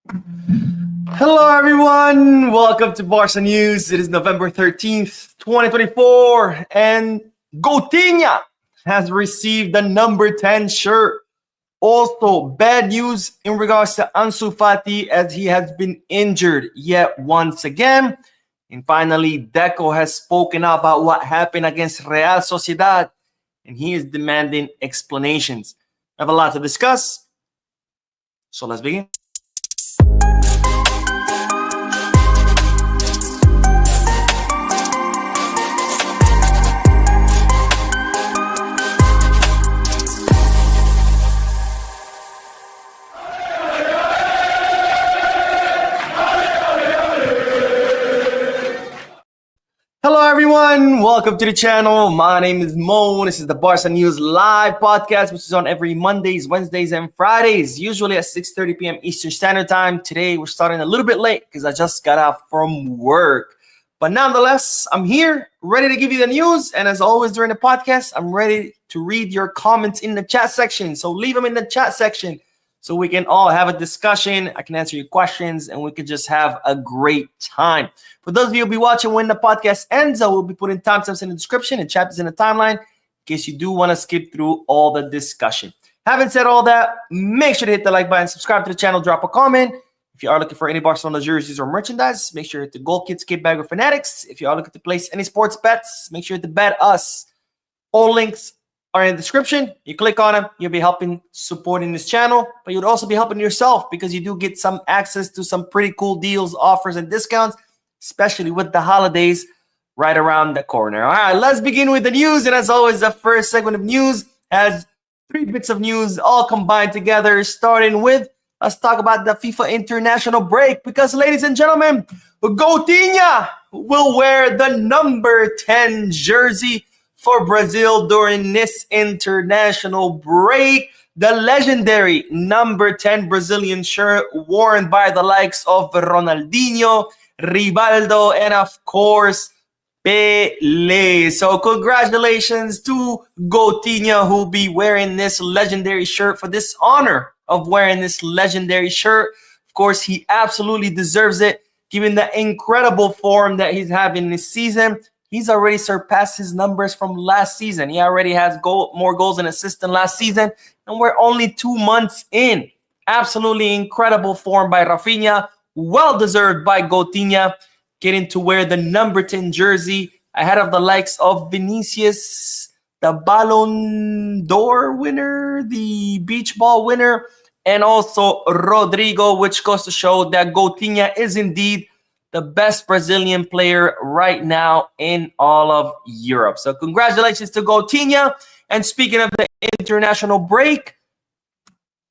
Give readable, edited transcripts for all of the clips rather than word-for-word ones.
Hello, everyone. Welcome to Barca News. It is November 13th, 2024, and Coutinho has received the number 10 shirt. Also, bad news in regards to Ansu Fati as he has been injured yet once again. And finally, Deco has spoken up about what happened against Real Sociedad, and he is demanding explanations. I have a lot to discuss, so let's begin. Hello, everyone. Welcome to the channel. My name is Mo. This is the Barca News live podcast, which is on every Mondays, Wednesdays, and Fridays, usually at 6:30 p.m. Eastern Standard Time. Today, we're starting a little bit late because I just got out from work. But nonetheless, I'm here, ready to give you the news. And as always during the podcast, I'm ready to read your comments in the chat section. So leave them in the chat section so we can all have a discussion. I can answer your questions, and we can just have a great time. For those of you who will be watching when the podcast ends, I will be putting timestamps in the description and chapters in the timeline in case you do want to skip through all the discussion. Having said all that, make sure to hit the like button, subscribe to the channel, drop a comment. If you are looking for any Barcelona jerseys or merchandise, make sure to hit the Gold Kids, Kit Bag, or Fanatics. If you are looking to place any sports bets, make sure to bet us. All links are in the description. You click on them, you'll be helping supporting this channel, but you'd also be helping yourself because you do get some access to some pretty cool deals, offers, and discounts, especially with the holidays right around the corner. All right, let's begin with the news. And as always, the first segment of news has 3 bits of news all combined together, starting with, let's talk about the FIFA international break because, ladies and gentlemen, Coutinho will wear the number 10 jersey for Brazil during this international break. The legendary number 10 Brazilian shirt worn by the likes of Ronaldinho, Rivaldo, and of course, Pelé. So congratulations to Coutinho, who'll be wearing this legendary shirt for this honor of wearing this legendary shirt. Of course, he absolutely deserves it, given the incredible form that he's having this season. He's already surpassed his numbers from last season. He already has more goals and assists than last season, and we're only 2 months in. Absolutely incredible form by Raphinha. Well-deserved by Coutinho, getting to wear the number 10 jersey ahead of the likes of Vinicius, the Ballon d'Or winner, the beach ball winner, and also Rodrigo, which goes to show that Coutinho is indeed the best Brazilian player right now in all of Europe. So congratulations to Coutinho. And speaking of the international break,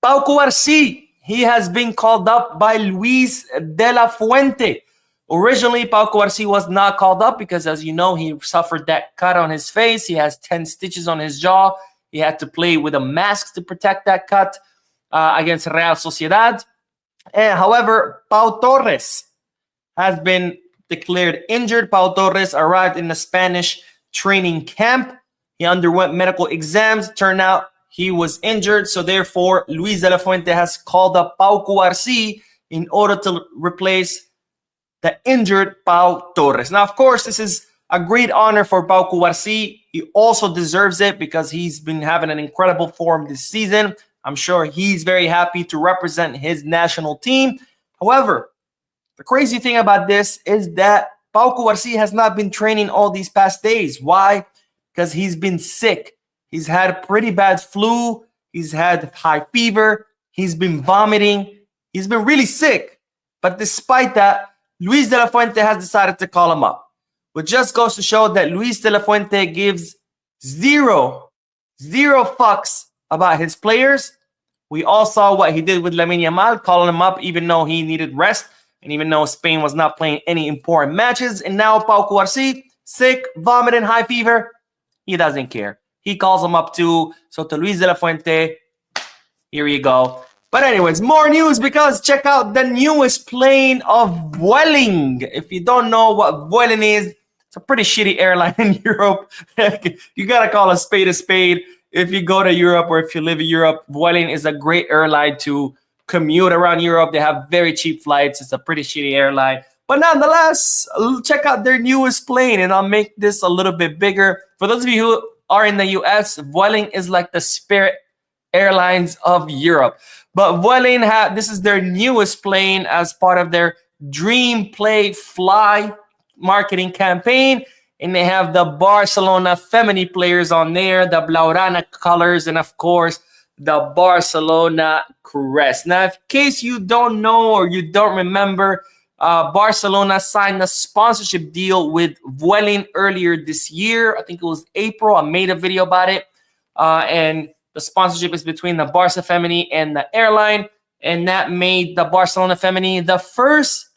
Pau Cubarsi, he has been called up by Luis de la Fuente. Originally, Pau Cubarsi was not called up because, as you know, he suffered that cut on his face. He has 10 stitches on his jaw. He had to play with a mask to protect that cut against Real Sociedad. However, Pau Torres has been declared injured. Pau Torres arrived in the Spanish training camp. He underwent medical exams. Turned out he was injured. So therefore, Luis de la Fuente has called up Pau Cubarsi in order to replace the injured Pau Torres. Now, of course, this is a great honor for Pau Cubarsi. He also deserves it because he's been having an incredible form this season. I'm sure he's very happy to represent his national team. However, the crazy thing about this is that Pau Cubarsi has not been training all these past days. Why? Because he's been sick. He's had a pretty bad flu. He's had high fever. He's been vomiting. He's been really sick. But despite that, Luis de la Fuente has decided to call him up, which just goes to show that Luis de la Fuente gives zero fucks about his players. We all saw what he did with Lamine Yamal, calling him up even though he needed rest. And even though Spain was not playing any important matches, and now Pau Cubarsi, sick, vomiting, high fever, he doesn't care. He calls him up too. So to Luis de la Fuente, here you go. But anyways, more news because check out the newest plane of Vueling. If you don't know what Vueling is, it's a pretty shitty airline in Europe. You got to call a spade a spade. If you go to Europe or if you live in Europe, Vueling is a great airline to commute around Europe. They have very cheap flights. It's a pretty shitty airline. But nonetheless, check out their newest plane, and I'll make this a little bit bigger. For those of you who are in the US, Vueling is like the Spirit Airlines of Europe. But Vueling, this is their newest plane as part of their Dream Play Fly marketing campaign. And they have the Barcelona Femeni players on there, the Blaugrana colors, and of course, the Barcelona crest. Now, in case you don't know or you don't remember, Barcelona signed a sponsorship deal with Vueling earlier this year. I think it was April. I made a video about it. And the sponsorship is between the Barca Femeni and the airline. And that made the Barcelona Femeni the first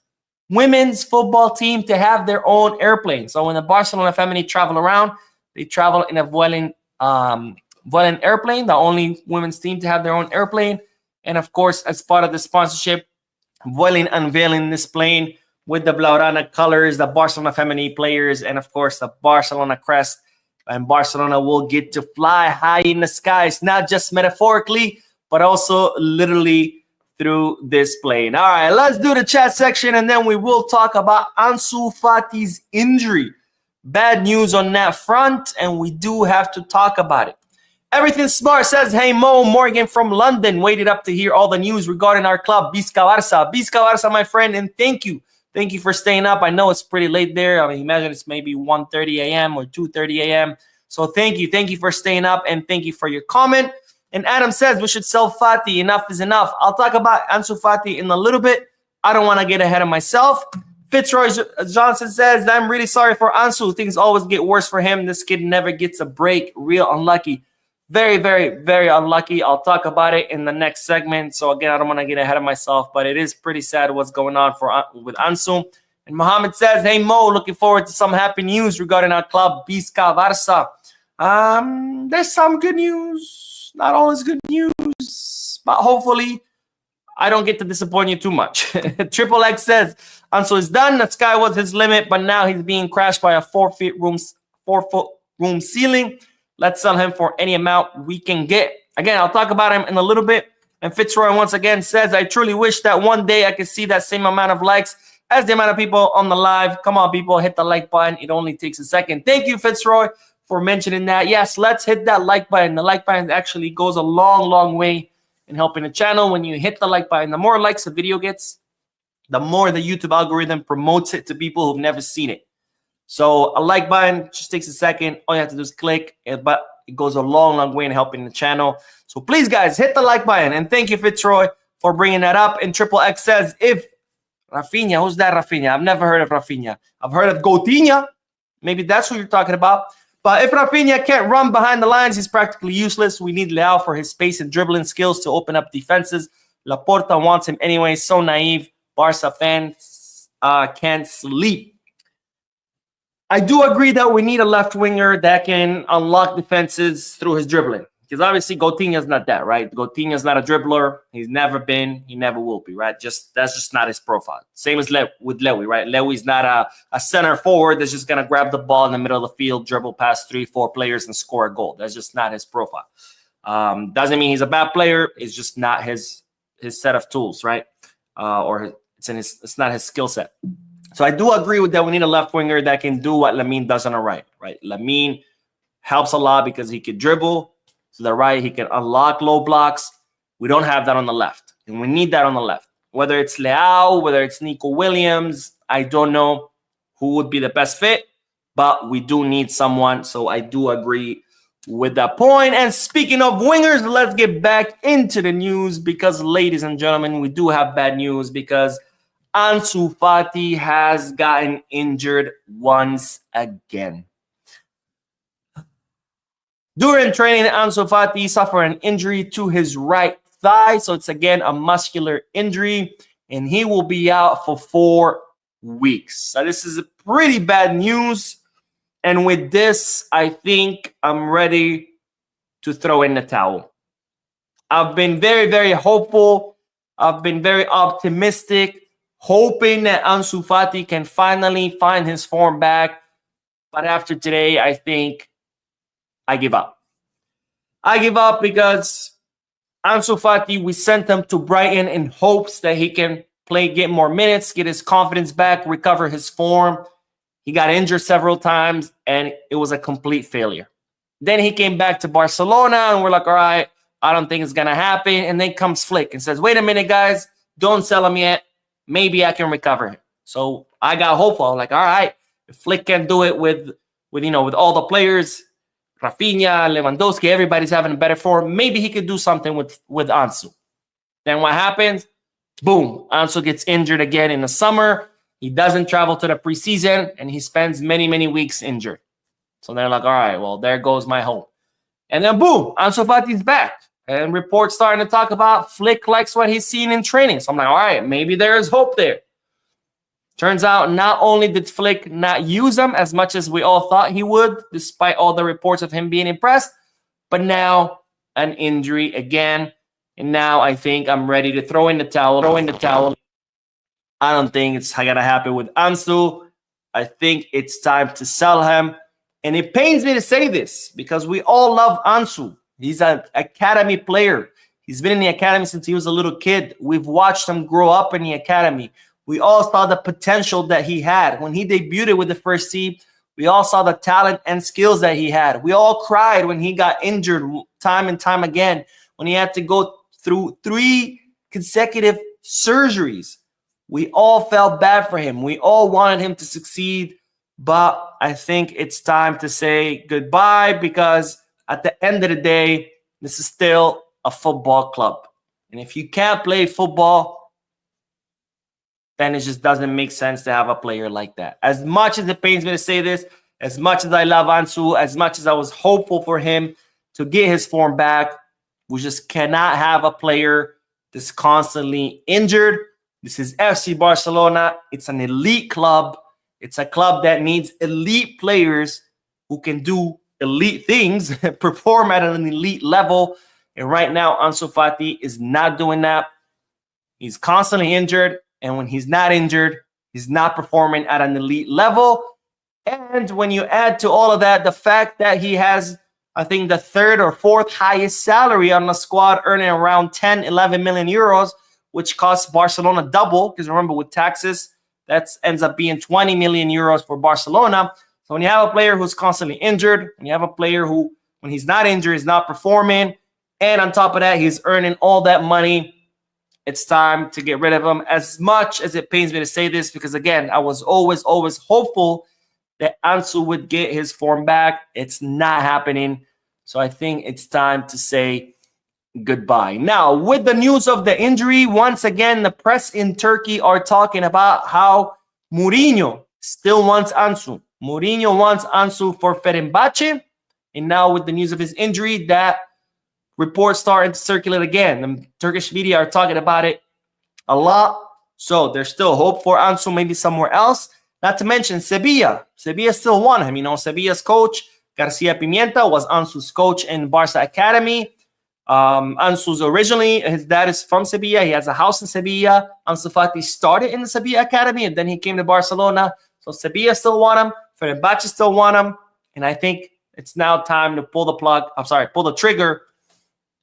women's football team to have their own airplane. So when the Barcelona Femeni travel around, they travel in a Vueling airplane, the only women's team to have their own airplane. And of course, as part of the sponsorship, Vueling unveiling this plane with the Blaugrana colors, the Barcelona Femeni players, and of course the Barcelona crest. And Barcelona will get to fly high in the skies, not just metaphorically, but also literally through this plane. All right, let's do the chat section, and then we will talk about Ansu Fati's injury. Bad news on that front, and we do have to talk about it. Everything Smart says, hey Mo, Morgan from London, waited up to hear all the news regarding our club, Visca Barca. Visca Barca, my friend, and thank you. Thank you for staying up. I know it's pretty late there. I mean, imagine it's maybe 1:30 a.m. or 2:30 a.m. So thank you. Thank you for staying up, and thank you for your comment. And Adam says we should sell Fati. Enough is enough. I'll talk about Ansu Fati in a little bit. I don't want to get ahead of myself. Fitzroy Johnson says, I'm really sorry for Ansu. Things always get worse for him. This kid never gets a break. Real unlucky. Very, very, very unlucky. I'll talk about it in the next segment. So again, I don't want to get ahead of myself, but it is pretty sad what's going on with Ansu. And Mohammed says, hey Mo, looking forward to some happy news regarding our club, Visca Barca. There's some good news. Not always good news, but hopefully I don't get to disappoint you too much. Triple X says, Ansu is done. The sky was his limit, but now he's being crashed by a 4-foot room ceiling. Let's sell him for any amount we can get. Again, I'll talk about him in a little bit. And Fitzroy once again says, I truly wish that one day I could see that same amount of likes as the amount of people on the live. Come on, people, hit the like button. It only takes a second. Thank you, Fitzroy, for mentioning that. Yes, let's hit that like button. The like button actually goes a long, long way in helping the channel. When you hit the like button, the more likes the video gets, the more the YouTube algorithm promotes it to people who've never seen it. So a like button just takes a second. All you have to do is click, but it goes a long, long way in helping the channel. So please, guys, hit the like button. And thank you, Fitzroy, for bringing that up. And Triple X says, if Raphinha, who's that Raphinha? I've never heard of Raphinha. I've heard of Coutinho. Maybe that's who you're talking about. But if Raphinha can't run behind the lines, he's practically useless. We need Leao for his space and dribbling skills to open up defenses. Laporta wants him anyway. So naive. Barca fans can't sleep. I do agree that we need a left winger that can unlock defenses through his dribbling. Because obviously Coutinho's not that, right? Coutinho's not a dribbler. He's never been. He never will be, right? That's just not his profile. Same as with Lewy, right? Lewy's not a center forward that's just going to grab the ball in the middle of the field, dribble past 3-4 players and score a goal. That's just not his profile. Doesn't mean he's a bad player. It's just not his set of tools, right? Or it's not his skill set. So I do agree with that. We need a left winger that can do what Lamine does on the right, right? Lamine helps a lot because he can dribble to the right. He can unlock low blocks. We don't have that on the left, and we need that on the left. Whether it's Leao, whether it's Nico Williams, I don't know who would be the best fit, but we do need someone. So I do agree with that point. And speaking of wingers, let's get back into the news because, ladies and gentlemen, we do have bad news because Ansu Fati has gotten injured once again. During training, Ansu Fati suffered an injury to his right thigh. So it's, again, a muscular injury, and he will be out for 4 weeks. So this is pretty bad news. And with this, I think I'm ready to throw in the towel. I've been very, very hopeful. I've been very optimistic, hoping that Ansu Fati can finally find his form back. But after today, I think I give up. I give up because Ansu Fati, we sent him to Brighton in hopes that he can play, get more minutes, get his confidence back, recover his form. He got injured several times, and it was a complete failure. Then he came back to Barcelona, and we're like, all right, I don't think it's going to happen. And then comes Flick and says, wait a minute, guys, don't sell him yet. Maybe I can recover him. So I got hopeful. I'm like, all right, if Flick can do it with all the players, Raphinha, Lewandowski, everybody's having a better form, maybe he could do something with Ansu. Then what happens? Boom, Ansu gets injured again in the summer. He doesn't travel to the preseason, and he spends many, many weeks injured. So they're like, all right, well, there goes my hope. And then boom, Ansu Fati's back. And reports starting to talk about Flick likes what he's seen in training. So I'm like, all right, maybe there is hope there. Turns out not only did Flick not use him as much as we all thought he would, despite all the reports of him being impressed, but now an injury again. And now I think I'm ready to throw in the towel. I don't think it's going to happen with Ansu. I think it's time to sell him. And it pains me to say this because we all love Ansu. He's an academy player. He's been in the academy since he was a little kid. We've watched him grow up in the academy. We all saw the potential that he had. When he debuted with the first team, we all saw the talent and skills that he had. We all cried when he got injured time and time again, when he had to go through 3 consecutive surgeries. We all felt bad for him. We all wanted him to succeed, but I think it's time to say goodbye because at the end of the day, this is still a football club. And if you can't play football, then it just doesn't make sense to have a player like that. As much as it pains me to say this, as much as I love Ansu, as much as I was hopeful for him to get his form back, we just cannot have a player that's constantly injured. This is FC Barcelona. It's an elite club. It's a club that needs elite players who can do elite things, perform at an elite level. And right now, Ansu Fati is not doing that. He's constantly injured. And when he's not injured, he's not performing at an elite level. And when you add to all of that, the fact that he has, I think, the 3rd or 4th highest salary on the squad, earning around 10, 11 million euros, which costs Barcelona double. Because remember, with taxes, that ends up being 20 million euros for Barcelona. So when you have a player who's constantly injured, when you have a player who, when he's not injured, is not performing, and on top of that, he's earning all that money, it's time to get rid of him. As much as it pains me to say this, because again, I was always hopeful that Ansu would get his form back. It's not happening. So I think it's time to say goodbye. Now, with the news of the injury, once again, the press in Turkey are talking about how Mourinho still wants Ansu. Mourinho wants Ansu for Fenerbahce. And now with the news of his injury, that reports starting to circulate again. The Turkish media are talking about it a lot. So there's still hope for Ansu, maybe somewhere else. Not to mention Sevilla. Sevilla still want him. You know, Sevilla's coach, Garcia Pimienta, was Ansu's coach in Barca Academy. Ansu's originally, his dad is from Sevilla. He has a house in Sevilla. Ansu Fati started in the Sevilla Academy, and then he came to Barcelona. So Sevilla still want him. Fenerbahce still want him. And I think it's now time to pull the trigger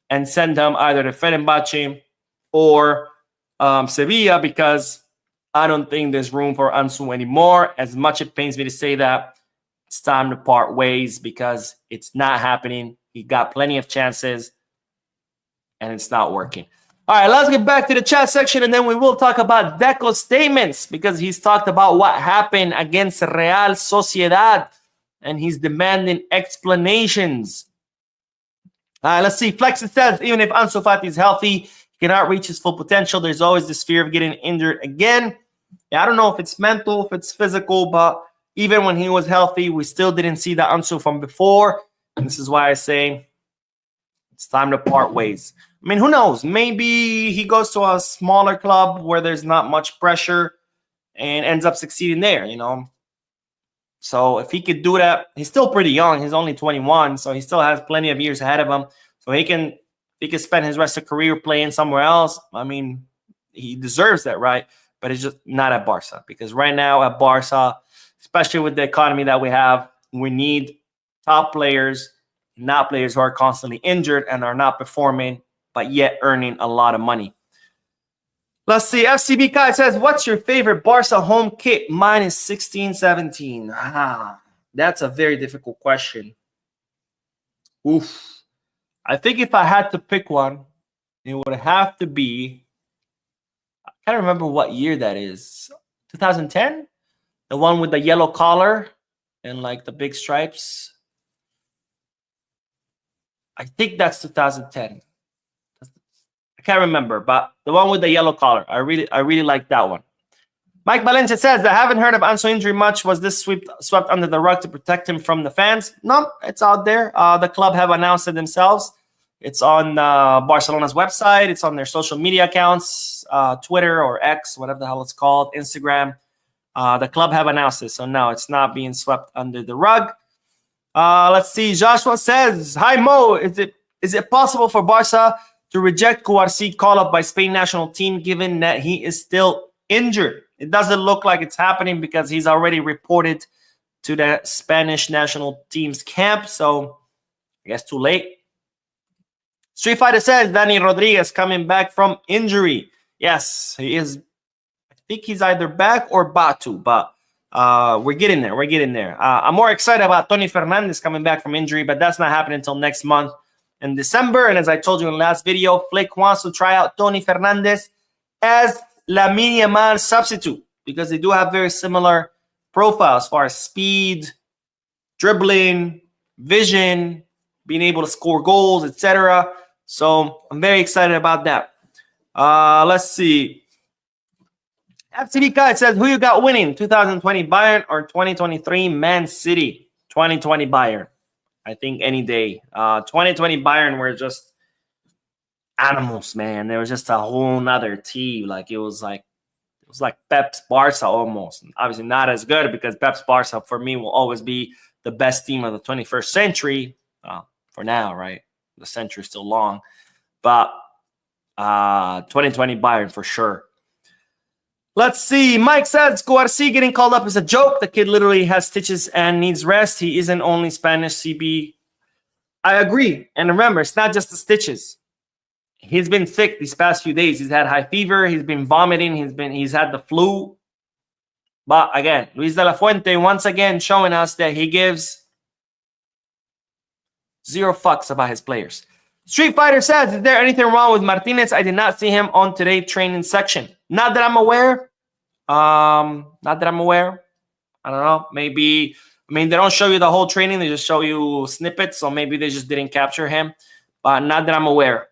and send them either to Fenerbahce or Sevilla, because I don't think there's room for Ansu anymore. As much it pains me to say that, it's time to part ways because it's not happening. He got plenty of chances, and it's not working. All right, let's get back to the chat section, and then we will talk about Deco's statements because he's talked about what happened against Real Sociedad, and he's demanding explanations. Let's see. Flexen says, even if Ansu Fati is healthy, he cannot reach his full potential. There's always this fear of getting injured again. Yeah, I don't know if it's mental, if it's physical, but even when he was healthy, we still didn't see the Ansu from before. And this is why I say it's time to part ways. I mean, who knows? Maybe he goes to a smaller club where there's not much pressure and ends up succeeding there, you know. So if he could do that, he's still pretty young. He's only 21, so he still has plenty of years ahead of him. So he can spend his rest of career playing somewhere else. I mean, he deserves that, right? But it's just not at Barca, because right now at Barca, especially with the economy that we have, we need top players, not players who are constantly injured and are not performing but yet earning a lot of money. Let's see. FCB Kai says, what's your favorite Barca home kit? Mine is 16-17. That's a very difficult question. Oof. I think if I had to pick one, it would have to be, I can't remember what year that is. 2010? The one with the yellow collar and like the big stripes. I think that's 2010. I can't remember, but the one with the yellow collar. I really like that one. Mike Valencia says, I haven't heard of Ansu injury much. Was this swept under the rug to protect him from the fans? No, it's out there. The club have announced it themselves. It's on Barcelona's website. It's on their social media accounts, Twitter or X, whatever the hell it's called, Instagram. The club have announced it. So no, it's not being swept under the rug. Let's see. Joshua says, hi, Mo. Is it possible for Barca to reject Cubarsi call-up by Spain national team given that he is still injured? It doesn't look like it's happening because he's already reported to the Spanish national team's camp. So I guess too late. Street Fighter says, Danny Rodriguez coming back from injury. Yes, he is. I think he's either back or Batu, but we're getting there. We're getting there. I'm more excited about Tony Fernandez coming back from injury, but that's not happening until next month in December. And as I told you in the last video, Flick wants to try out Tony Fernandez as Lamine Yamal substitute because they do have very similar profiles as far as speed, dribbling, vision, being able to score goals, etc. So I'm very excited about that. Let's see. FCB Guy says, who you got winning, 2020 Bayern or 2023 Man City? 2020 Bayern. I think any day. 2020 Bayern were just animals, man. They were just a whole nother team. Like it was like Pep's Barca almost. Obviously not as good because Pep's Barca for me will always be the best team of the 21st century. For now, right? The century is still long. But 2020 Bayern for sure. Let's see. Mike says, Cubarsi getting called up is a joke. The kid literally has stitches and needs rest. He isn't only Spanish CB. I agree. And remember, it's not just the stitches. He's been sick these past few days. He's had high fever. He's been vomiting. He's had the flu. But again, Luis de la Fuente once again showing us that he gives zero fucks about his players. Street Fighter says, is there anything wrong with Martinez? I did not see him on today's training section. Not that I'm aware. Not that I'm aware. I don't know. Maybe, I mean, they don't show you the whole training. They just show you snippets. So maybe they just didn't capture him. But not that I'm aware.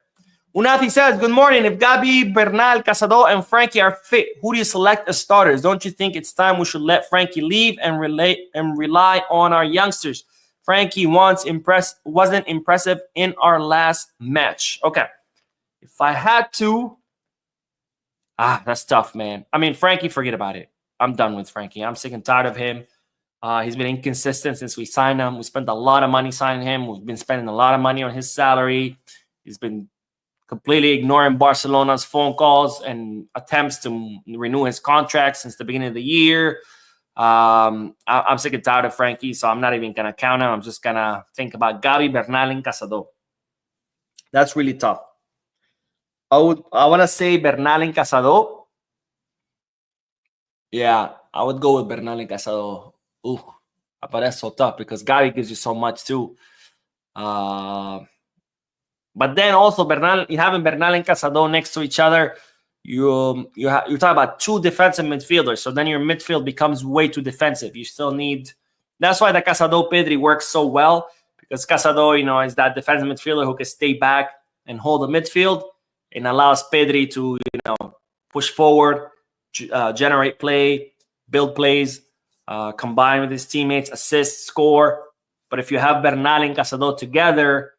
Unati says, good morning. If Gabi, Bernal, Casado, and Frankie are fit, who do you select as starters? Don't you think it's time we should let Frankie leave and rely on our youngsters? Frankie wasn't impressive in our last match. Okay. If I had to, that's tough, man. I mean, Frankie, forget about it. I'm done with Frankie. I'm sick and tired of him. He's been inconsistent since we signed him. We spent a lot of money signing him. We've been spending a lot of money on his salary. He's been completely ignoring Barcelona's phone calls and attempts to renew his contract since the beginning of the year. I'm sick and tired of Frankie, so I'm not even going to count him. I'm just going to think about Gabi, Bernal, and Casado. That's really tough. I want to say Bernal and Casado. Yeah, I would go with Bernal and Casado. Ooh, but that's so tough because Gabi gives you so much too. But then also having Bernal and Casado next to each other, you talk about two defensive midfielders. So then your midfield becomes way too defensive. You still need. That's why the Casado Pedri works so well because Casado, is that defensive midfielder who can stay back and hold the midfield and allows Pedri to push forward, generate play, build plays, combine with his teammates, assist, score. But if you have Bernal and Casado together,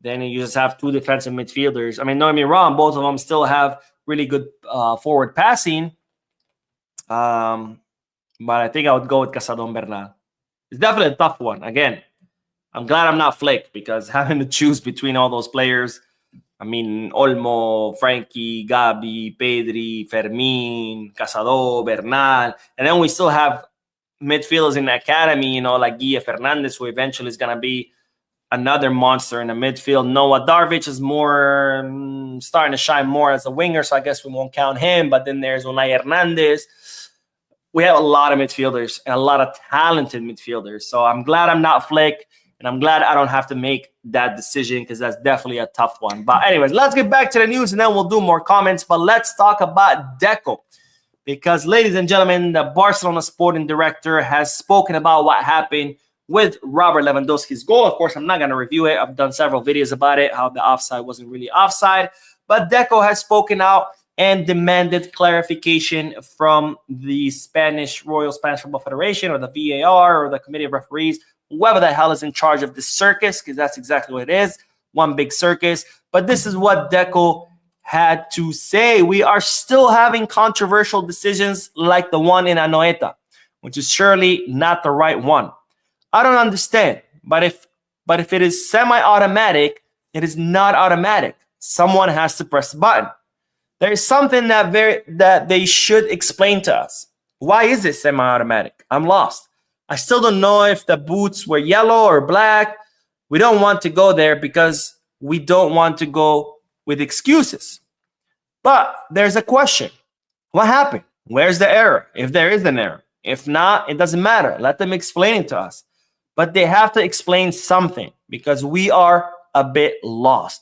then you just have two defensive midfielders. I mean, don't get me wrong, both of them still have really good forward passing. But I think I would go with Casado and Bernal. It's definitely a tough one. Again, I'm glad I'm not Flick because having to choose between all those players, I mean, Olmo, Frankie, Gabi, Pedri, Fermin, Casado, Bernal. And then we still have midfielders in the academy, like Guille Fernandez, who eventually is going to be another monster in the midfield. Noah Darvic is more starting to shine more as a winger, so I guess we won't count him. But then there's Unai Hernandez. We have a lot of midfielders and a lot of talented midfielders. So I'm glad I'm not Flick, and I'm glad I don't have to make that decision because that's definitely a tough one. But anyways, let's get back to the news, and then we'll do more comments. But let's talk about Deco. Because, ladies and gentlemen, the Barcelona sporting director has spoken about what happened with Robert Lewandowski's goal. Of course, I'm not going to review it. I've done several videos about it, how the offside wasn't really offside. But Deco has spoken out and demanded clarification from the Royal Spanish Football Federation, or the VAR, or the Committee of Referees, whoever the hell is in charge of this circus, because that's exactly what it is, one big circus. But this is what Deco had to say. We are still having controversial decisions like the one in Anoeta, which is surely not the right one. I don't understand, but if it is semi-automatic, it is not automatic. Someone has to press the button. There is something that they should explain to us. Why is it semi-automatic? I'm lost. I still don't know if the boots were yellow or black. We don't want to go there because we don't want to go with excuses. But there's a question. What happened? Where's the error? If there is an error. If not, it doesn't matter. Let them explain it to us. But they have to explain something because we are a bit lost.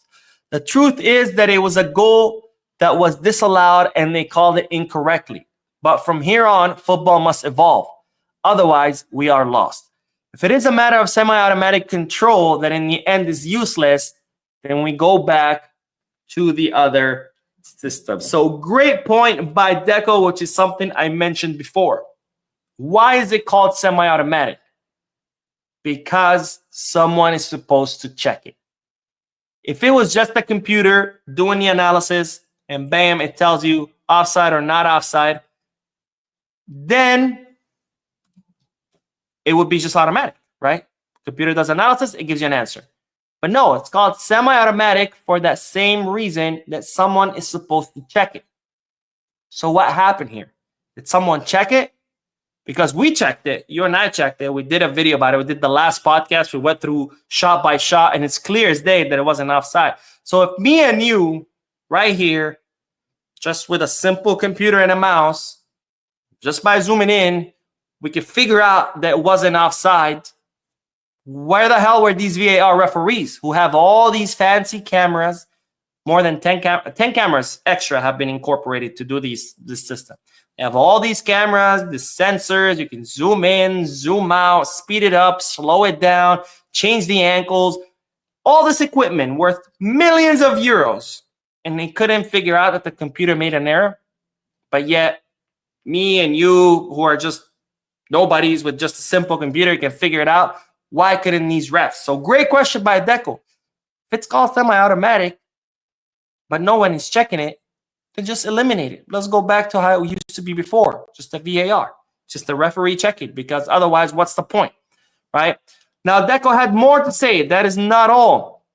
The truth is that it was a goal that was disallowed and they called it incorrectly. But from here on, football must evolve. Otherwise, we are lost. If it is a matter of semi-automatic control that in the end is useless, then we go back to the other system. So great point by Deco, which is something I mentioned before. Why is it called semi-automatic? Because someone is supposed to check it. If it was just a computer doing the analysis and bam, it tells you offside or not offside, then it would be just automatic, right? Computer does analysis, it gives you an answer. But no, it's called semi-automatic for that same reason that someone is supposed to check it. So what happened here? Did someone check it? Because we checked it. You and I checked it. We did a video about it. We did the last podcast. We went through shot by shot, and it's clear as day that it wasn't offside. So if me and you, right here, just with a simple computer and a mouse, just by zooming in, we could figure out that it wasn't offside. Where the hell were these VAR referees who have all these fancy cameras? More than 10 cameras extra have been incorporated to do this system. They have all these cameras, the sensors. You can zoom in, zoom out, speed it up, slow it down, change the ankles. All this equipment worth millions of euros. And they couldn't figure out that the computer made an error. But yet, me and you, who are just nobodies with just a simple computer, can figure it out. Why couldn't these refs? So great question by Deco. If it's called semi-automatic, but no one is checking it, then just eliminate it. Let's go back to how it used to be before. Just a VAR. Just the referee check it. Because otherwise, what's the point? Right? Now, Deco had more to say. That is not all.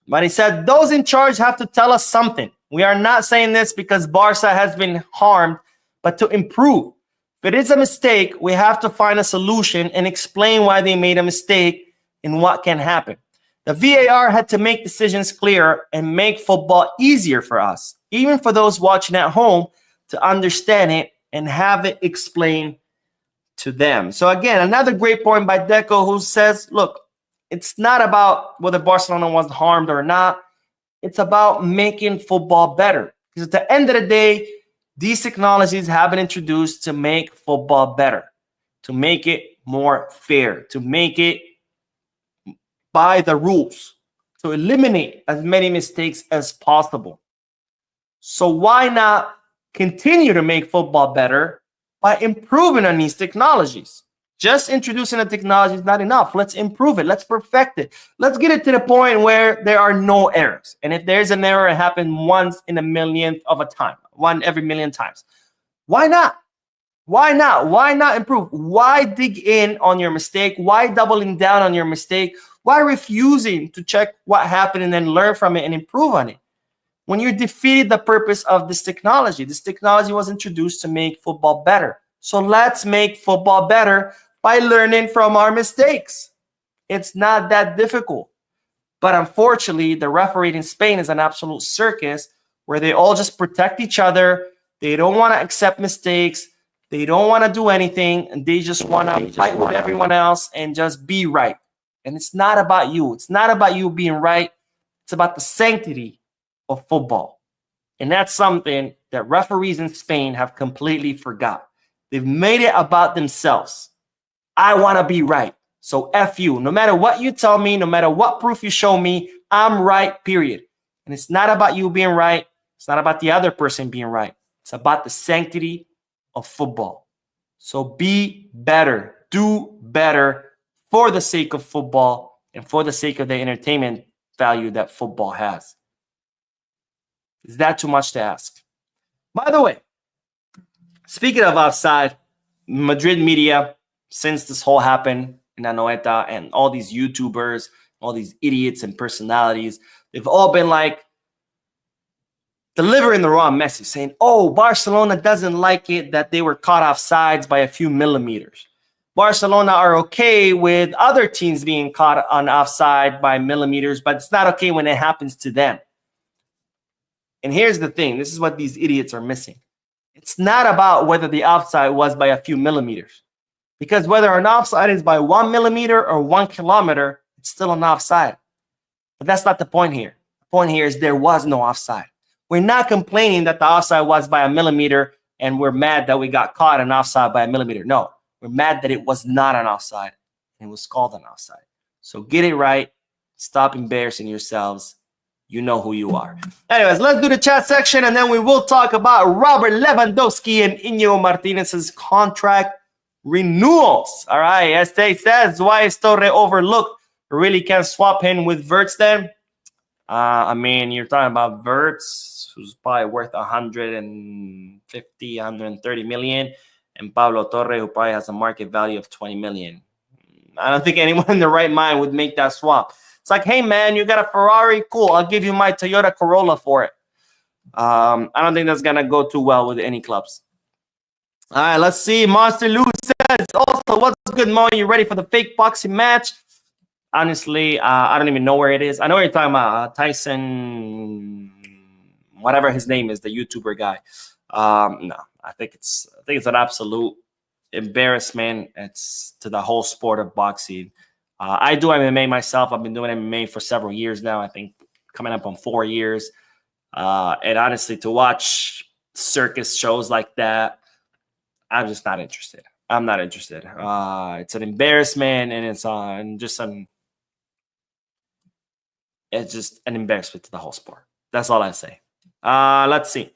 But he said, those in charge have to tell us something. We are not saying this because Barca has been harmed, but to improve. If it is a mistake, we have to find a solution and explain why they made a mistake and what can happen. The VAR had to make decisions clearer and make football easier for us, even for those watching at home, to understand it and have it explained to them. So again, another great point by Deco, who says, look, it's not about whether Barcelona was harmed or not. It's about making football better. Because at the end of the day, these technologies have been introduced to make football better, to make it more fair, to make it by the rules, to eliminate as many mistakes as possible. So why not continue to make football better by improving on these technologies? Just introducing a technology is not enough. Let's improve it. Let's perfect it. Let's get it to the point where there are no errors. And if there's an error, it happens once in a millionth of a time, one every million times. Why not? Why not? Why not improve? Why dig in on your mistake? Why doubling down on your mistake? Why refusing to check what happened and then learn from it and improve on it? When you defeated the purpose of this technology was introduced to make football better. So let's make football better by learning from our mistakes. It's not that difficult. But unfortunately, the referee in Spain is an absolute circus where they all just protect each other. They don't want to accept mistakes. They don't want to do anything. And they just want to fight with everyone else and just be right. And it's not about you. It's not about you being right. It's about the sanctity of football. And that's something that referees in Spain have completely forgot. They've made it about themselves. I want to be right. So F you. No matter what you tell me, no matter what proof you show me, I'm right, period. And it's not about you being right. It's not about the other person being right. It's about the sanctity of football. So be better. Do better for the sake of football and for the sake of the entertainment value that football has. Is that too much to ask? By the way, speaking of offside, Madrid media, since this whole happened in Anoeta, and all these YouTubers, all these idiots and personalities, they've all been like delivering the wrong message, saying, oh, Barcelona doesn't like it that they were caught offsides by a few millimeters. Barcelona are okay with other teams being caught on offside by millimeters, but it's not okay when it happens to them. And here's the thing. This is what these idiots are missing. It's not about whether the offside was by a few millimeters. Because whether an offside is by 1 millimeter or 1 kilometer, it's still an offside. But that's not the point here. The point here is there was no offside. We're not complaining that the offside was by a millimeter and we're mad that we got caught an offside by a millimeter. No, we're mad that it was not an offside and it was called an offside. So get it right. Stop embarrassing yourselves. You know who you are. Anyways, let's do the chat section and then we will talk about Robert Lewandowski and Inigo Martinez's contract renewals. All right, Este says, why is Torre overlooked? Really can't swap him with Verts then? I mean, you're talking about Verts, who's probably worth 150, 130 million, and Pablo Torre, who probably has a market value of 20 million. I don't think anyone in their right mind would make that swap. It's like, hey, man, you got a Ferrari? Cool, I'll give you my Toyota Corolla for it. I don't think that's going to go too well with any clubs. All right, let's see. Monster Lou says, also, what's good, Mo? You ready for the fake boxing match? Honestly, I don't even know where it is. I know what you're talking about. Tyson, whatever his name is, the YouTuber guy. No, I think it's an absolute embarrassment. It's to the whole sport of boxing. I do MMA myself. I've been doing MMA for several years now. I think coming up on 4 years. And honestly, to watch circus shows like that, I'm just not interested. I'm not interested. It's an embarrassment, and it's just an embarrassment to the whole sport. That's all I say. Let's see.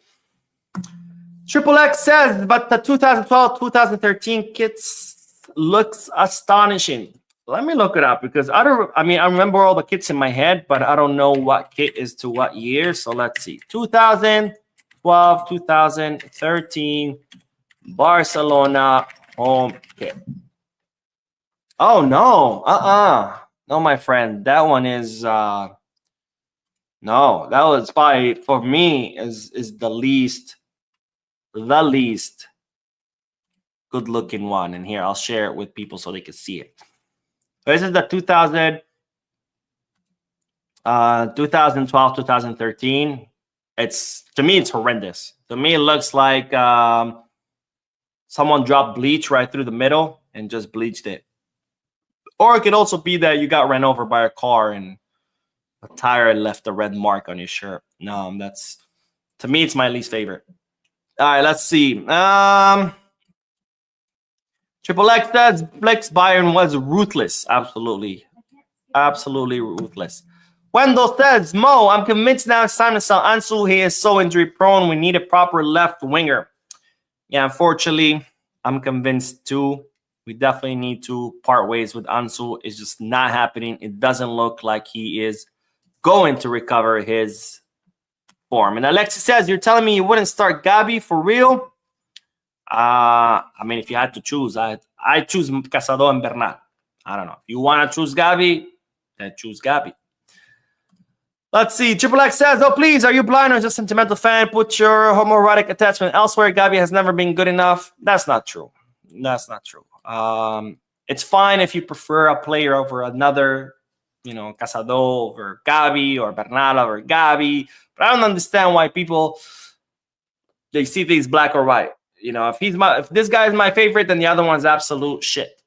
Triple X says, but the 2012-2013 kits looks astonishing. Let me look it up because I remember all the kits in my head, but I don't know what kit is to what year. So let's see. 2012, 2013 Barcelona home kit. Oh no. No, my friend. That one is no, that was probably for me is the least good looking one. And here I'll share it with people so they can see it. This is the 2012, 2013. To me, it's horrendous. To me, it looks like someone dropped bleach right through the middle and just bleached it. Or it could also be that you got ran over by a car and a tire left a red mark on your shirt. No, to me, it's my least favorite. All right, let's see. Triple X says Flex Bayern was ruthless. Absolutely ruthless. Wendell says, Mo, I'm convinced now it's time to sell Ansu. He is so injury prone. We need a proper left winger. Yeah, unfortunately, I'm convinced too. We definitely need to part ways with Ansu. It's just not happening. It doesn't look like he is going to recover his form. And Alexis says, you're telling me you wouldn't start Gabi for real? I mean, if you had to choose, I choose Casado and Bernal. I don't know. If you want to choose Gabi, then choose Gabi. Let's see. Triple X says, oh, please, are you blind or just a sentimental fan? Put your homoerotic attachment elsewhere. Gabi has never been good enough. That's not true. That's not true. It's fine if you prefer a player over another. Casado over Gabi or Bernal over Gabi. But I don't understand why people, they see things black or white. If this guy is my favorite, then the other one's absolute shit.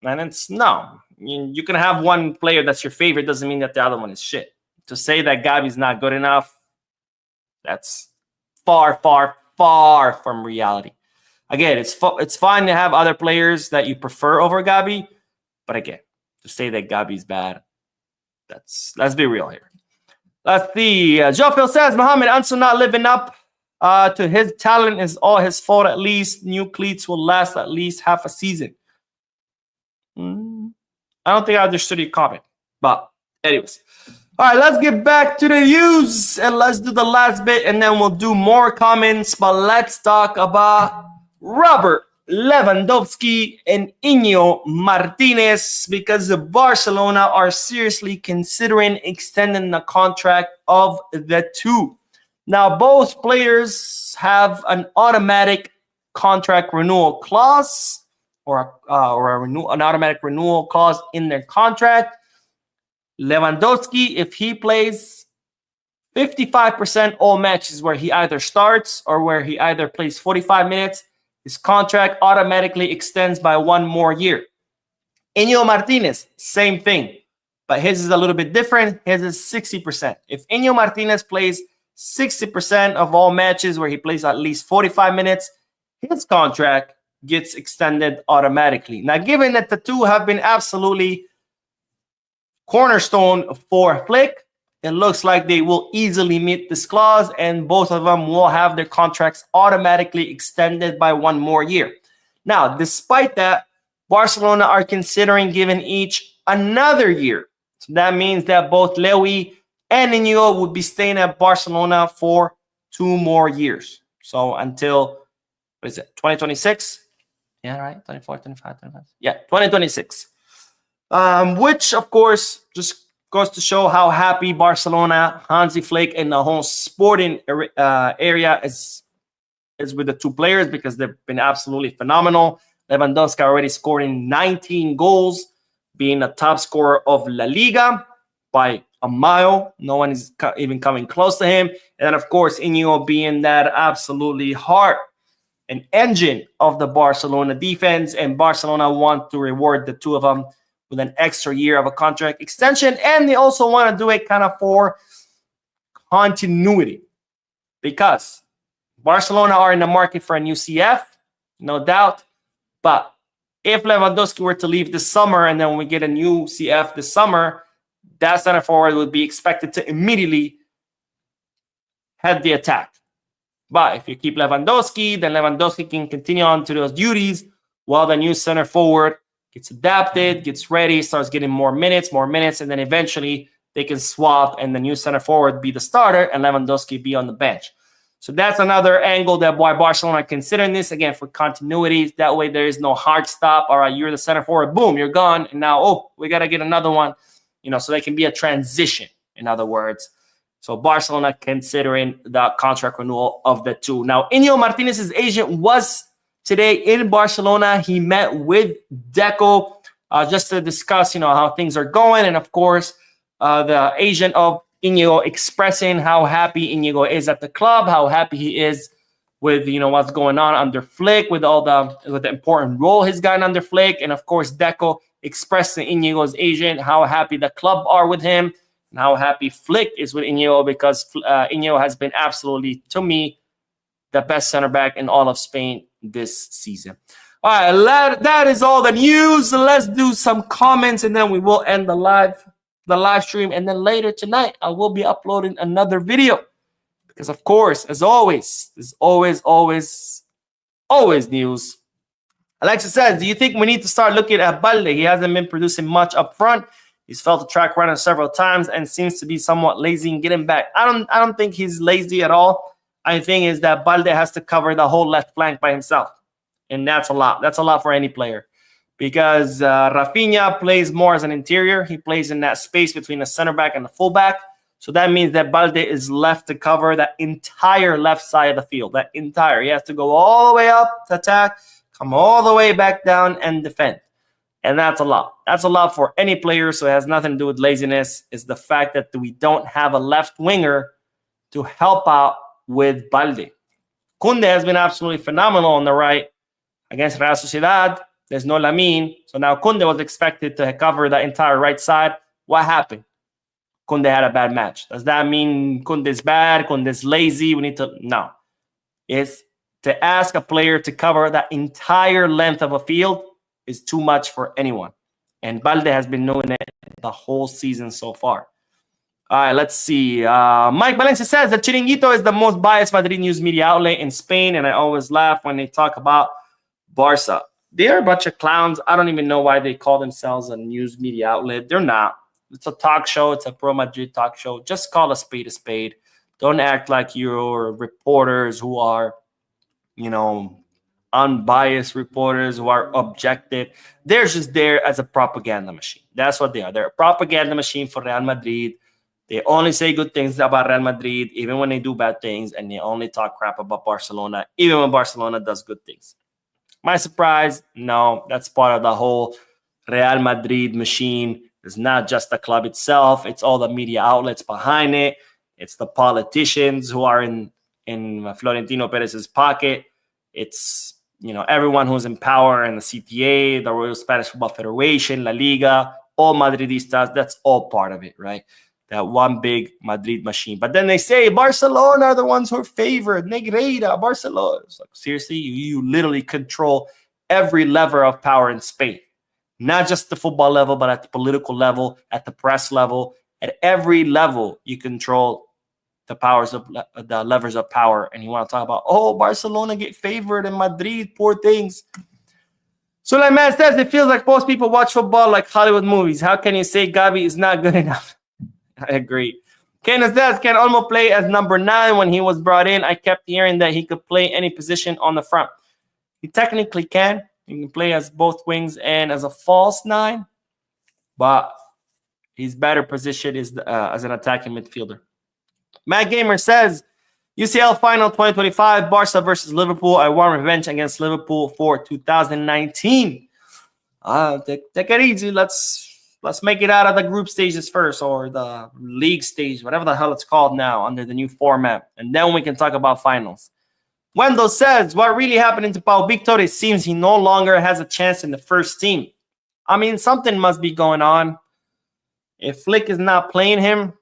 And it's no. You can have one player that's your favorite, doesn't mean that the other one is shit. To say that Gabi's not good enough, that's far, far, far from reality. Again, it's fine to have other players that you prefer over Gabi, but again, to say that Gabi's bad, let's be real here. Let's see. Joe Phil says, Mohamed Ansu not living up to his talent is all his fault at least. New cleats will last at least half a season. I don't think I understood your comment. But anyways. All right, let's get back to the news. And let's do the last bit. And then we'll do more comments. But let's talk about Robert Lewandowski and Inigo Martinez. Because the Barcelona are seriously considering extending the contract of the two. Now, both players have an automatic contract renewal clause or an automatic renewal clause in their contract. Lewandowski, if he plays 55% all matches where he either starts or where he either plays 45 minutes, his contract automatically extends by 1 more year. Inigo Martinez, same thing, but his is a little bit different. His is 60%. If Inigo Martinez plays 60% of all matches where he plays at least 45 minutes, his contract gets extended automatically. Now, given that the two have been absolutely cornerstone for Flick, it looks like they will easily meet this clause, and both of them will have their contracts automatically extended by 1 more year. Now, despite that, Barcelona are considering giving each another year. So that means that both Lewy and Inigo would be staying at Barcelona for 2 more years. So until, 2026? Yeah, right? 24, 25, 25. Yeah, 2026. Which, of course, just goes to show how happy Barcelona, Hansi Flick, and the whole sporting area is with the two players, because they've been absolutely phenomenal. Lewandowski already scoring 19 goals, being the top scorer of La Liga by a mile. No one is even coming close to him. And then, of course, Inigo being that absolutely heart and engine of the Barcelona defense. And Barcelona want to reward the two of them with an extra year of a contract extension. And they also want to do it kind of for continuity, because Barcelona are in the market for a new CF, no doubt. But if Lewandowski were to leave this summer and then we get a new CF this summer, that center forward would be expected to immediately head the attack. But if you keep Lewandowski, then Lewandowski can continue on to those duties while the new center forward gets adapted, gets ready, starts getting more minutes, and then eventually they can swap and the new center forward be the starter and Lewandowski be on the bench. So that's another angle that why Barcelona are considering this, again, for continuity. That way there is no hard stop. All right, you're the center forward, boom, you're gone. And now, we got to get another one, so they can be a transition, in other words. So Barcelona considering the contract renewal of the two. Now, Inigo Martinez's agent was today in Barcelona. He met with Deco just to discuss, how things are going. And of course, the agent of Inigo expressing how happy Inigo is at the club, how happy he is with, what's going on under Flick, with the important role he's gotten under Flick. And of course, Deco expressing Inigo's agent how happy the club are with him and how happy Flick is with Inigo, because Inigo has been absolutely, to me, the best center back in all of Spain this season. All right, that is all the news. Let's do some comments and then we will end the live stream. And then later tonight, I will be uploading another video, because of course, as always, there's always news. Alexa says, do you think we need to start looking at Balde? He hasn't been producing much up front. He's felt the track runner several times and seems to be somewhat lazy in getting back. I don't think he's lazy at all. I think is that Balde has to cover the whole left flank by himself. And that's a lot. That's a lot for any player. Because Raphinha plays more as an interior. He plays in that space between the center back and the fullback. So that means that Balde is left to cover that entire left side of the field. That entire. He has to go all the way up to attack, come all the way back down and defend. And that's a lot. That's a lot for any player, so it has nothing to do with laziness. It's the fact that we don't have a left winger to help out with Balde. Kunde has been absolutely phenomenal on the right against Real Sociedad. There's no Lamine. So now Kunde was expected to cover the entire right side. What happened? Kunde had a bad match. Does that mean Kunde's bad? Kunde's lazy? We need to... No. It's to ask a player to cover that entire length of a field is too much for anyone. And Balde has been doing it the whole season so far. All right, let's see. Mike Valencia says that Chiringuito is the most biased Madrid news media outlet in Spain, and I always laugh when they talk about Barca. They are a bunch of clowns. I don't even know why they call themselves a news media outlet. They're not. It's a talk show. It's a pro Madrid talk show. Just call a spade a spade. Don't act like you're reporters who are, unbiased reporters who are objective. They're just there as a propaganda machine. That's what they are. They're a propaganda machine for Real Madrid. They only say good things about Real Madrid, even when they do bad things, and they only talk crap about Barcelona, even when Barcelona does good things. Am I surprised? No, that's part of the whole Real Madrid machine. It's not just the club itself. It's all the media outlets behind it. It's the politicians who are in Florentino Perez's pocket. It's everyone who's in power in the CTA, the Royal Spanish Football Federation, La Liga, all Madridistas. That's all part of it, right? That one big Madrid machine. But then they say Barcelona are the ones who are favored. Negreira, Barcelona. It's like, seriously, you literally control every lever of power in Spain. Not just the football level, but at the political level, at the press level, at every level, you control the powers of the levers of power. And you want to talk about, Barcelona get favored in Madrid, poor things. Sulaiman says it feels like most people watch football like Hollywood movies. How can you say Gavi is not good enough? I agree. Kenneth says, can Olmo play as number 9 when he was brought in? I kept hearing that he could play any position on the front. He technically can. He can play as both wings and as a false 9. But his better position is as an attacking midfielder. Matt Gamer says, UCL Final 2025, Barca versus Liverpool. I want revenge against Liverpool for 2019. Take it easy. Let's make it out of the group stages first, or the league stage, whatever the hell it's called now under the new format. And then we can talk about finals. Wendell says, what really happened to Pau Victor? It seems he no longer has a chance in the first team. I mean, something must be going on. If Flick is not playing him,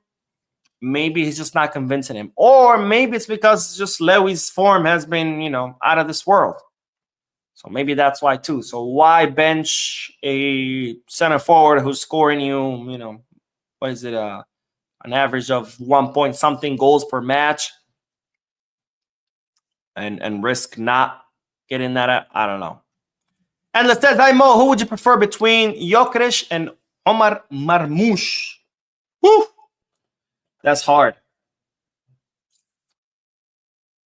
maybe he's just not convincing him. Or maybe it's because just Lewy's form has been, out of this world. So maybe that's why too. So why bench a center forward who's scoring you, what is it, an average of 1 point something goals per match, and risk not getting that? I don't know. And let's says, Mo, who would you prefer between Gyökeres and Omar Marmoush? Woo! That's hard.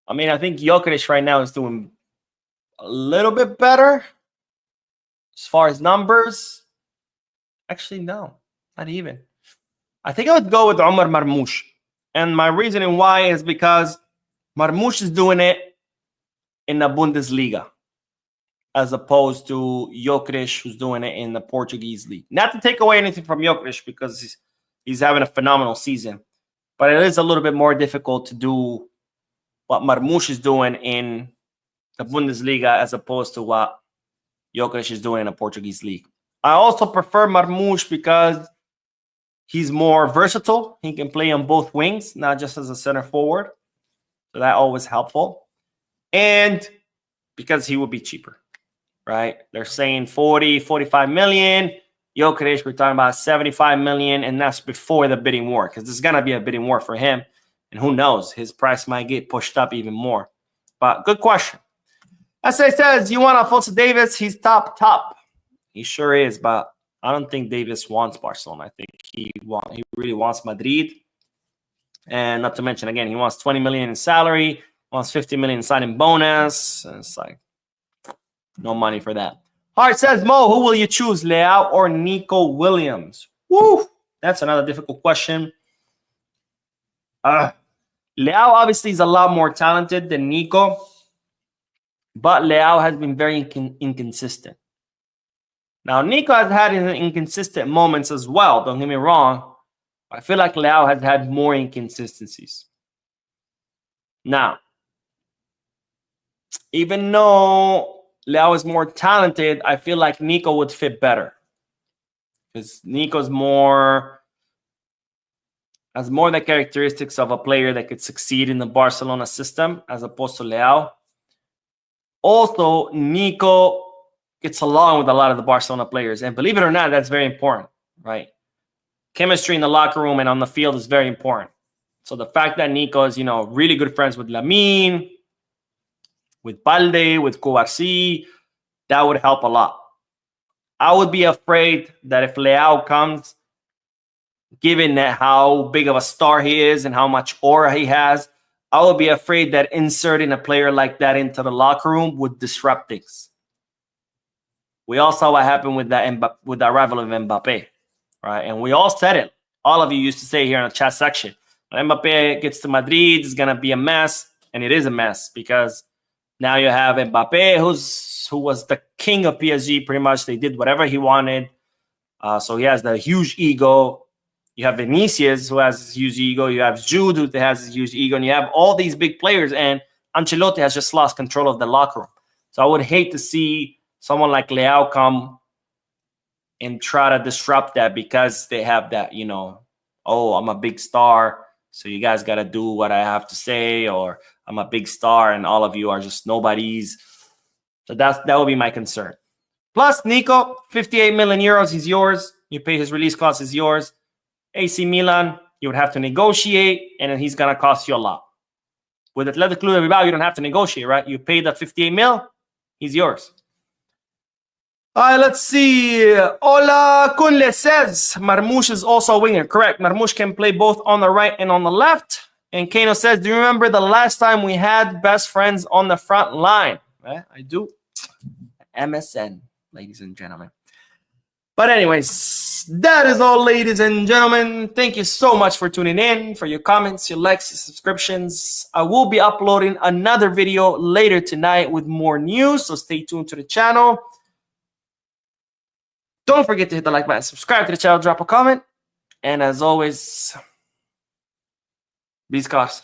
I mean, I think Gyökeres right now is doing a little bit better as far as numbers. Actually, no, not even. I think I would go with Omar Marmoush. And my reasoning why is because Marmoush is doing it in the Bundesliga as opposed to Gyökeres, who's doing it in the Portuguese league. Not to take away anything from Gyökeres, because he's having a phenomenal season. But it is a little bit more difficult to do what Marmoush is doing in the Bundesliga as opposed to what Gyökeres is doing in the Portuguese league. I also prefer Marmoush because he's more versatile. He can play on both wings, not just as a center forward. So that always helpful. And because he will be cheaper, right? They're saying 40, 45 million. Gyökeres, we're talking about 75 million, and that's before the bidding war, because there's going to be a bidding war for him. And who knows? His price might get pushed up even more. But good question. SA says, you want Alphonso Davies? He's top. He sure is, but I don't think Davies wants Barcelona. I think he really wants Madrid. And not to mention, again, he wants 20 million in salary, wants 50 million in signing bonus. And it's like, no money for that. Hart says, Mo, who will you choose, Leao or Nico Williams? Woo! That's another difficult question. Leao obviously is a lot more talented than Nico, but Leao has been very inconsistent. Now, Nico has had inconsistent moments as well. Don't get me wrong. I feel like Leao has had more inconsistencies. Now, even though Leao is more talented, I feel like Nico would fit better. Because Nico's has more the characteristics of a player that could succeed in the Barcelona system as opposed to Leao. Also, Nico gets along with a lot of the Barcelona players. And believe it or not, that's very important, right? Chemistry in the locker room and on the field is very important. So the fact that Nico is, really good friends with Lamine, with Balde, with Cubarsi, that would help a lot. I would be afraid that if Leao comes, given how big of a star he is and how much aura he has, I would be afraid that inserting a player like that into the locker room would disrupt things. We all saw what happened with the arrival of Mbappe, right? And we all said it. All of you used to say here in the chat section, when Mbappe gets to Madrid, it's going to be a mess. And it is a mess because now you have Mbappe, who was the king of PSG pretty much. They did whatever he wanted. So he has the huge ego. You have Vinicius, who has this huge ego. You have Jude, who has this huge ego. And you have all these big players. And Ancelotti has just lost control of the locker room. So I would hate to see someone like Leao come and try to disrupt that because they have that, oh, I'm a big star, so you guys got to do what I have to say, or I'm a big star and all of you are just nobodies. So that would be my concern. Plus, Nico, 58 million euros, he's yours. You pay his release cost, is yours. AC Milan, you would have to negotiate, and then he's going to cost you a lot. With Athletic Club de Bilbao, you don't have to negotiate, right? You pay the 58 mil, he's yours. All right, let's see. Ola Kunle says Marmoush is also a winger. Correct. Marmoush can play both on the right and on the left. And Kano says, do you remember the last time we had best friends on the front line? I do. MSN, ladies and gentlemen. But anyways, that is all, ladies and gentlemen. Thank you so much for tuning in, for your comments, your likes, your subscriptions. I will be uploading another video later tonight with more news, so stay tuned to the channel. Don't forget to hit the like button, subscribe to the channel, drop a comment. And as always, these cars.